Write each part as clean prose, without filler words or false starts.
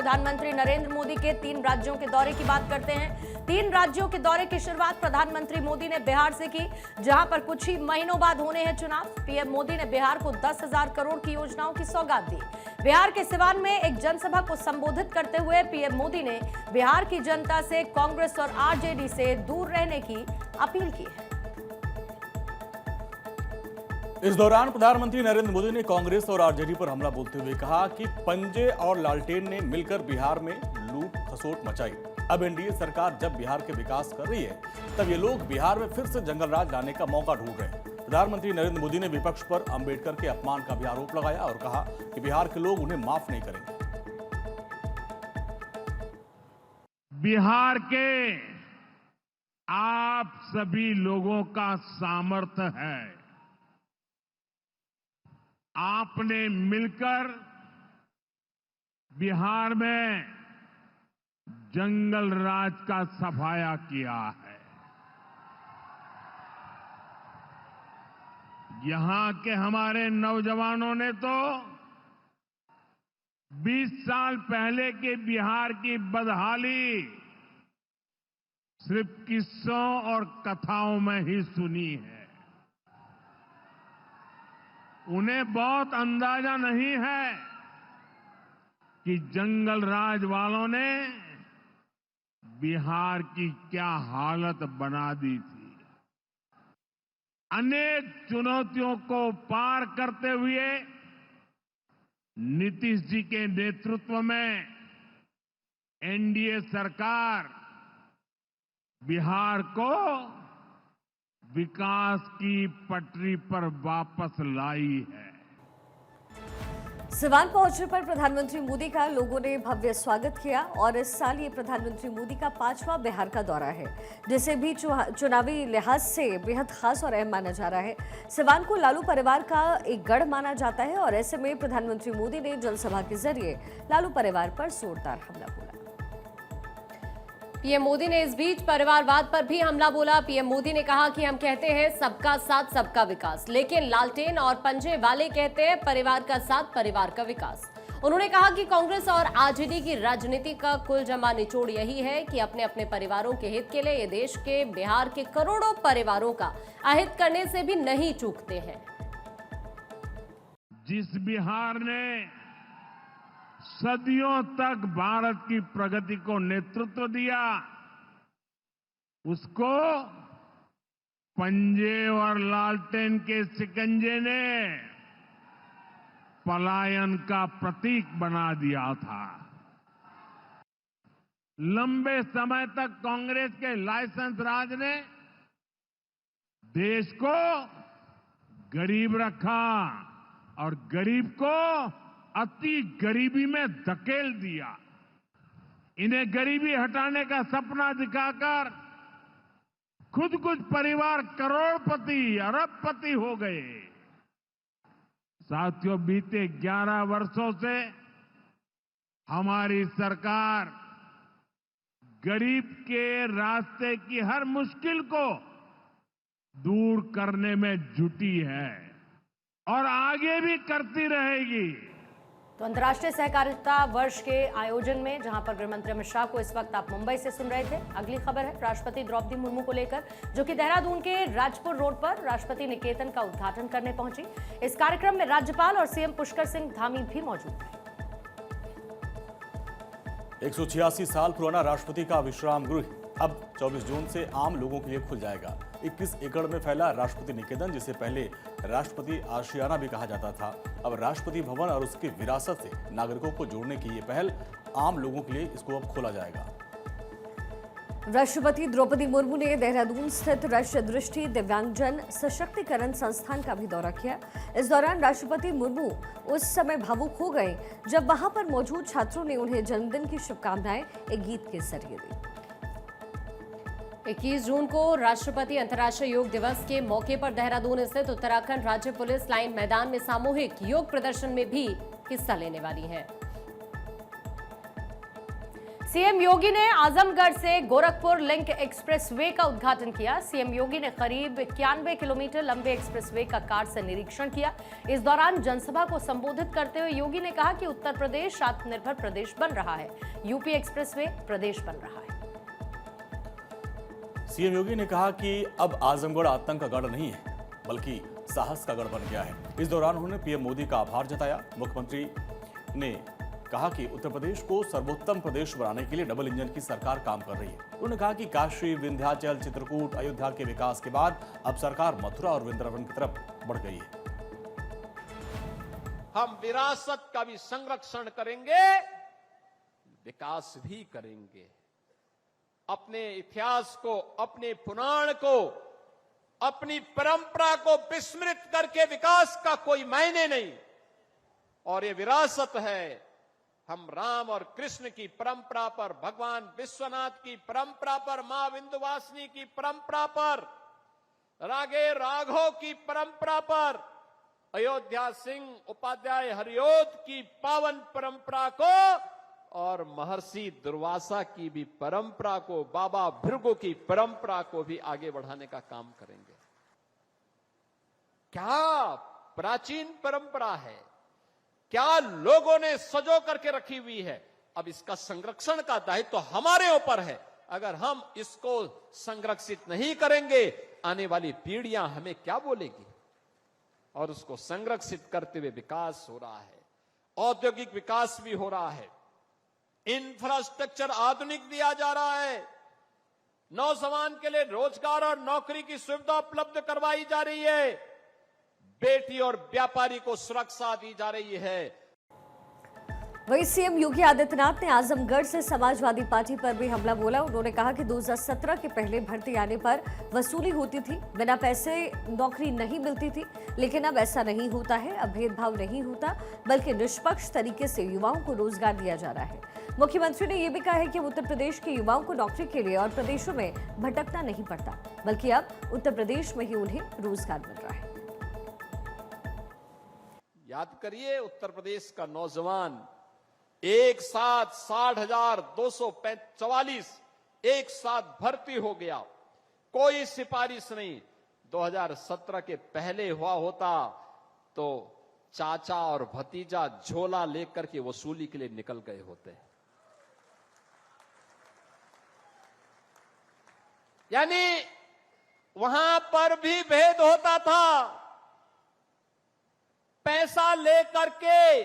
प्रधानमंत्री नरेंद्र मोदी के 3 राज्यों के दौरे की बात करते हैं। 3 राज्यों के दौरे की शुरुआत प्रधानमंत्री मोदी ने बिहार से की, जहां पर कुछ ही महीनों बाद होने हैं चुनाव। पीएम मोदी ने बिहार को 10,000 करोड़ की योजनाओं की सौगात दी। बिहार के सिवान में एक जनसभा को संबोधित करते हुए पीएम मोदी ने बिहार की जनता से कांग्रेस और आरजेडी से दूर रहने की अपील की है। इस दौरान प्रधानमंत्री नरेंद्र मोदी ने कांग्रेस और आरजेडी पर हमला बोलते हुए कहा कि पंजे और लालटेन ने मिलकर बिहार में लूट खसोट मचाई। अब एनडीए सरकार जब बिहार के विकास कर रही है, तब ये लोग बिहार में फिर से जंगल राज लाने का मौका ढूंढ रहे हैं। प्रधानमंत्री नरेंद्र मोदी ने विपक्ष पर अंबेडकर के अपमान का भी आरोप लगाया और कहा कि बिहार के लोग उन्हें माफ नहीं करेंगे। बिहार के आप सभी लोगों का सामर्थ्य है। आपने मिलकर बिहार में जंगल राज का सफाया किया है। यहां के हमारे नौजवानों ने तो 20 साल पहले के बिहार की बदहाली सिर्फ किस्सों और कथाओं में ही सुनी है। उन्हें बहुत अंदाजा नहीं है कि जंगल राज वालों ने बिहार की क्या हालत बना दी थी। अनेक चुनौतियों को पार करते हुए नीतीश जी के नेतृत्व में एनडीए सरकार बिहार को विकास की पटरी पर वापस लाई है। सिवान पहुंचने पर प्रधानमंत्री मोदी का लोगों ने भव्य स्वागत किया और इस साल ये प्रधानमंत्री मोदी का 5वां बिहार का दौरा है, जिसे भी चुनावी लिहाज से बेहद खास और अहम माना जा रहा है। सिवान को लालू परिवार का एक गढ़ माना जाता है और ऐसे में प्रधानमंत्री मोदी ने जनसभा के जरिए लालू परिवार पर जोरदार हमला बोला। पीएम मोदी ने इस बीच परिवारवाद पर भी हमला बोला। पीएम मोदी ने कहा कि हम कहते हैं सबका साथ सबका विकास, लेकिन लालटेन और पंजे वाले कहते हैं परिवार का साथ परिवार का विकास। उन्होंने कहा कि कांग्रेस और आरजेडी की राजनीति का कुल जमा निचोड़ यही है कि अपने अपने परिवारों के हित के लिए ये देश के बिहार के करोड़ों परिवारों का अहित करने से भी नहीं चूकते हैं। जिस बिहार ने सदियों तक भारत की प्रगति को नेतृत्व दिया, उसको पंजे और लालटेन के शिकंजे ने पलायन का प्रतीक बना दिया था। लंबे समय तक कांग्रेस के लाइसेंस राज ने देश को गरीब रखा और गरीब को अति गरीबी में धकेल दिया। इन्हें गरीबी हटाने का सपना दिखाकर खुद कुछ परिवार करोड़पति अरबपति हो गए। साथियों, बीते 11 वर्षों से हमारी सरकार गरीब के रास्ते की हर मुश्किल को दूर करने में जुटी है और आगे भी करती रहेगी। तो अंतर्राष्ट्रीय सहकारिता वर्ष के आयोजन में जहां पर गृहमंत्री अमित शाह को इस वक्त आप मुंबई से सुन रहे थे, अगली खबर है राष्ट्रपति द्रौपदी मुर्मू को लेकर, जो कि देहरादून के राजपुर रोड पर राष्ट्रपति निकेतन का उद्घाटन करने पहुंची। इस कार्यक्रम में राज्यपाल और सीएम पुष्कर सिंह धामी भी मौजूद थे। 186 साल पुराना राष्ट्रपति का विश्राम गृह अब 24 जून से आम लोगों के लिए खुल जाएगा। 21 एकड़ में फैला राष्ट्रपति निकेतन, जिसे पहले राष्ट्रपति आशियाना भी कहा जाता था, अब राष्ट्रपति भवन और उसकी विरासत से नागरिकों को जोड़ने की ये पहल आम लोगों के लिए इसको अब खोला जाएगा। राष्ट्रपति द्रौपदी मुर्मू ने देहरादून स्थित राष्ट्रीय दृष्टि दिव्यांगजन सशक्तिकरण संस्थान का भी दौरा किया। इस दौरान राष्ट्रपति मुर्मू उस समय भावुक हो गए जब वहां पर मौजूद छात्रों ने उन्हें जन्मदिन की शुभकामनाएं एक गीत के जरिए दी। 21 जून को राष्ट्रपति अंतर्राष्ट्रीय योग दिवस के मौके पर देहरादून स्थित उत्तराखंड राज्य पुलिस लाइन मैदान में सामूहिक योग प्रदर्शन में भी हिस्सा लेने वाली है। सीएम योगी ने आजमगढ़ से गोरखपुर लिंक एक्सप्रेसवे का उद्घाटन किया। सीएम योगी ने करीब 91 किलोमीटर लंबे एक्सप्रेसवे का कार से निरीक्षण किया। इस दौरान जनसभा को संबोधित करते हुए योगी ने कहा कि उत्तर प्रदेश आत्मनिर्भर प्रदेश बन रहा है, यूपी एक्सप्रेसवे प्रदेश बन रहा है। सीएम योगी ने कहा कि अब आजमगढ़ आतंक का गढ़ नहीं है, बल्कि साहस का गढ़ बन गया है। इस दौरान उन्होंने पीएम मोदी का आभार जताया। मुख्यमंत्री ने कहा कि उत्तर प्रदेश को सर्वोत्तम प्रदेश बनाने के लिए डबल इंजन की सरकार काम कर रही है। उन्होंने कहा कि काशी, विंध्याचल, चित्रकूट, अयोध्या के विकास के बाद अब सरकार मथुरा और वृंदावन की तरफ बढ़ गई है। हम विरासत का भी संरक्षण करेंगे, विकास भी करेंगे। अपने इतिहास को, अपने पुराण को, अपनी परंपरा को विस्मृत करके विकास का कोई मायने नहीं। और ये विरासत है। हम राम और कृष्ण की परंपरा पर, भगवान विश्वनाथ की परंपरा पर, मां विंध्यवासिनी की परंपरा पर, रागे राघव की परंपरा पर, अयोध्या सिंह उपाध्याय हरिओद की पावन परंपरा को और महर्षि दुर्वासा की भी परंपरा को, बाबा भृगु की परंपरा को भी आगे बढ़ाने का काम करेंगे। क्या प्राचीन परंपरा है, क्या लोगों ने सजो करके रखी हुई है। अब इसका संरक्षण का दायित्व तो हमारे ऊपर है। अगर हम इसको संरक्षित नहीं करेंगे, आने वाली पीढ़ियां हमें क्या बोलेगी। और उसको संरक्षित करते हुए विकास हो रहा है, औद्योगिक विकास भी हो रहा है, इंफ्रास्ट्रक्चर आधुनिक दिया जा रहा है, नौजवान के लिए रोजगार और नौकरी की सुविधा उपलब्ध करवाई जा रही है, बेटी और व्यापारी को सुरक्षा दी जा रही है। वहीं सीएम योगी आदित्यनाथ ने आजमगढ़ से समाजवादी पार्टी पर भी हमला बोला। उन्होंने कहा कि 2017 के पहले भर्ती आने पर वसूली होती थी, बिना पैसे नौकरी नहीं मिलती थी, लेकिन अब ऐसा नहीं होता है। अब भेदभाव नहीं होता, बल्कि निष्पक्ष तरीके से युवाओं को रोजगार दिया जा रहा है। मुख्यमंत्री ने यह भी कहा है कि उत्तर प्रदेश के युवाओं को नौकरी के लिए और प्रदेशों में भटकना नहीं पड़ता, बल्कि अब उत्तर प्रदेश में ही उन्हें रोजगार मिल रहा है। याद करिए, उत्तर प्रदेश का नौजवान एक साथ 60,244 एक साथ भर्ती हो गया, कोई सिफारिश नहीं। 2017 के पहले हुआ होता तो चाचा और भतीजा झोला लेकर के वसूली के लिए निकल गए होते। यानी वहां पर भी भेद होता था। पैसा लेकर के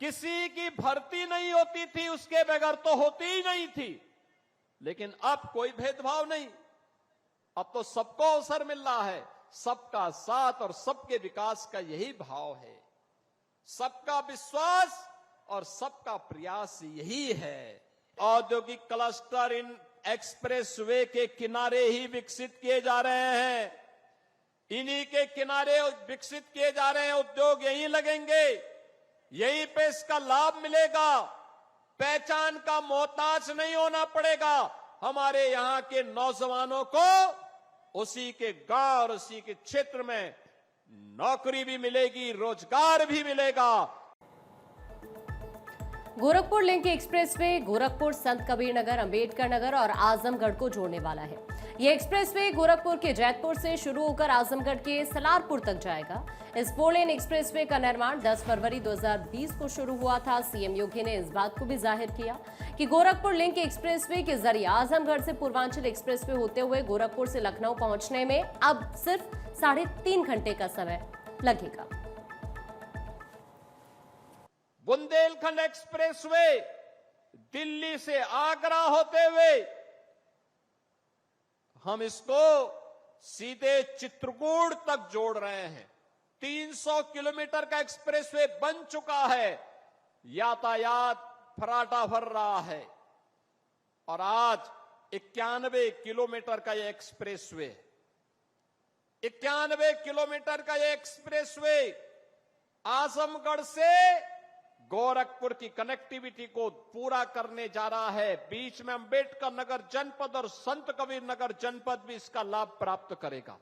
किसी की भर्ती नहीं होती थी, उसके बगैर तो होती ही नहीं थी। लेकिन अब कोई भेदभाव नहीं, अब तो सबको अवसर मिल रहा है। सबका साथ और सबके विकास का यही भाव है, सबका विश्वास और सबका प्रयास यही है। औद्योगिक क्लस्टर इन एक्सप्रेसवे के किनारे ही विकसित किए जा रहे हैं, इन्हीं के किनारे विकसित किए जा रहे हैं। उद्योग यहीं लगेंगे, यहीं पे इसका लाभ मिलेगा। पहचान का मोहताज नहीं होना पड़ेगा। हमारे यहां के नौजवानों को उसी के गांव और उसी के क्षेत्र में नौकरी भी मिलेगी, रोजगार भी मिलेगा। गोरखपुर लिंक एक्सप्रेसवे गोरखपुर, संत कबीर नगर, अंबेडकर नगर और आजमगढ़ को जोड़ने वाला है। यह एक्सप्रेसवे गोरखपुर के जैतपुर से शुरू होकर आजमगढ़ के सलारपुर तक जाएगा। इस 4 लेन एक्सप्रेसवे का निर्माण 10 फरवरी 2020 को शुरू हुआ था। सीएम योगी ने इस बात को भी जाहिर किया कि गोरखपुर लिंक एक्सप्रेसवे के जरिए आजमगढ़ से पूर्वांचल एक्सप्रेसवे होते हुए गोरखपुर से लखनऊ पहुंचने में अब सिर्फ 3.5 घंटे का समय लगेगा। बुंदेलखंड एक्सप्रेसवे दिल्ली से आगरा होते हुए हम इसको सीधे चित्रकूट तक जोड़ रहे हैं। 300 किलोमीटर का एक्सप्रेसवे बन चुका है, यातायात फराटा भर रहा है। और आज 91 किलोमीटर का यह एक्सप्रेसवे, 91 किलोमीटर का यह एक्सप्रेसवे आजमगढ़ से गोरखपुर की कनेक्टिविटी को पूरा करने जा रहा है। बीच में अंबेडकर नगर जनपद और संत कबीर नगर जनपद भी इसका लाभ प्राप्त करेगा।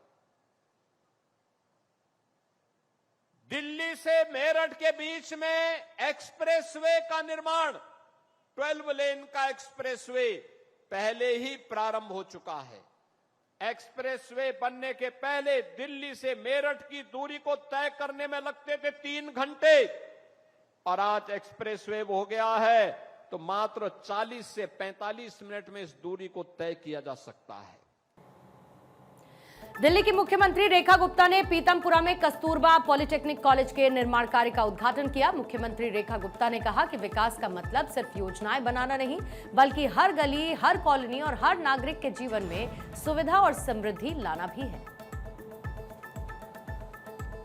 दिल्ली से मेरठ के बीच में एक्सप्रेसवे का निर्माण 12 लेन का एक्सप्रेसवे पहले ही प्रारंभ हो चुका है। एक्सप्रेसवे बनने के पहले दिल्ली से मेरठ की दूरी को तय करने में लगते थे 3 घंटे, और आज एक्सप्रेसवे हो गया है तो मात्र 40 से 45 मिनट में इस दूरी को तय किया जा सकता है। दिल्ली की मुख्यमंत्री रेखा गुप्ता ने पीतमपुरा में कस्तूरबा पॉलिटेक्निक कॉलेज के निर्माण कार्य का उद्घाटन किया। मुख्यमंत्री रेखा गुप्ता ने कहा कि विकास का मतलब सिर्फ योजनाएं बनाना नहीं, बल्कि हर गली, हर कॉलोनी और हर नागरिक के जीवन में सुविधा और समृद्धि लाना भी है।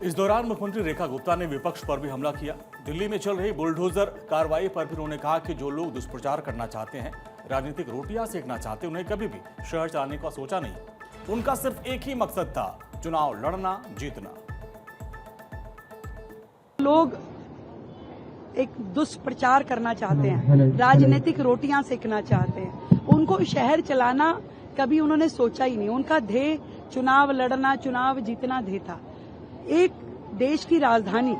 इस दौरान मुख्यमंत्री रेखा गुप्ता ने विपक्ष पर भी हमला किया। दिल्ली में चल रही बुलडोजर कार्रवाई पर भी उन्होंने कहा कि जो लोग दुष्प्रचार करना चाहते हैं, राजनीतिक रोटियां सेकना चाहते, उन्हें कभी भी शहर चलाने का सोचा नहीं। उनका सिर्फ एक ही मकसद था, चुनाव लड़ना, जीतना। लोग एक दुष्प्रचार करना चाहते हैं, राजनीतिक रोटियां सेकना चाहते हैं, उनको शहर चलाना कभी उन्होंने सोचा ही नहीं। उनका ध्येय चुनाव लड़ना, चुनाव जीतना ध्येय था। एक देश की राजधानी,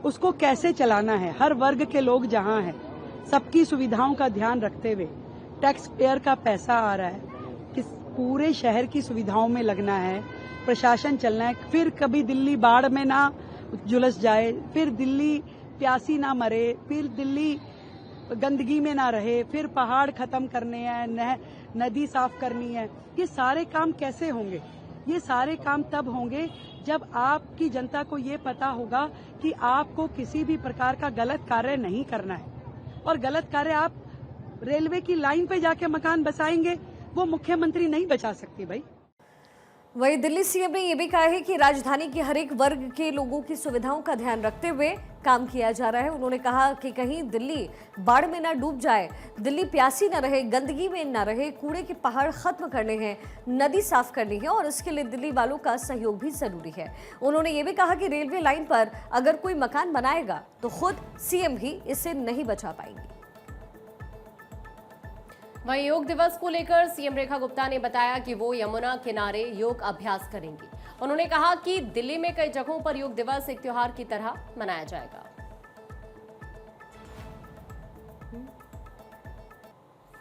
उसको कैसे चलाना है, हर वर्ग के लोग जहां हैं, सबकी सुविधाओं का ध्यान रखते हुए, टैक्स पेयर का पैसा आ रहा है, किस पूरे शहर की सुविधाओं में लगना है, प्रशासन चलना है। फिर कभी दिल्ली बाढ़ में ना झुलस जाए, फिर दिल्ली प्यासी ना मरे, फिर दिल्ली गंदगी में ना रहे, फिर पहाड़ खत्म करने हैं, नदी साफ करनी है। ये सारे काम कैसे होंगे? ये सारे काम तब होंगे जब आपकी जनता को ये पता होगा कि आपको किसी भी प्रकार का गलत कार्य नहीं करना है। और गलत कार्य आप रेलवे की लाइन पे जाके मकान बसाएंगे, वो मुख्यमंत्री नहीं बचा सकती भाई। वहीं दिल्ली सीएम ने यह भी कहा है कि राजधानी के हर एक वर्ग के लोगों की सुविधाओं का ध्यान रखते हुए काम किया जा रहा है। उन्होंने कहा कि कहीं दिल्ली बाढ़ में ना डूब जाए, दिल्ली प्यासी ना रहे, गंदगी में ना रहे, कूड़े के पहाड़ खत्म करने हैं, नदी साफ करनी है, और इसके लिए दिल्ली वालों का सहयोग भी जरूरी है। उन्होंने ये भी कहा कि रेलवे लाइन पर अगर कोई मकान बनाएगा तो खुद सीएम भी इसे नहीं बचा पाएंगे। वहीं योग दिवस को लेकर सीएम रेखा गुप्ता ने बताया कि वो यमुना किनारे योग अभ्यास करेंगी। उन्होंने कहा कि दिल्ली में कई जगहों पर योग दिवस एक त्योहार की तरह मनाया जाएगा।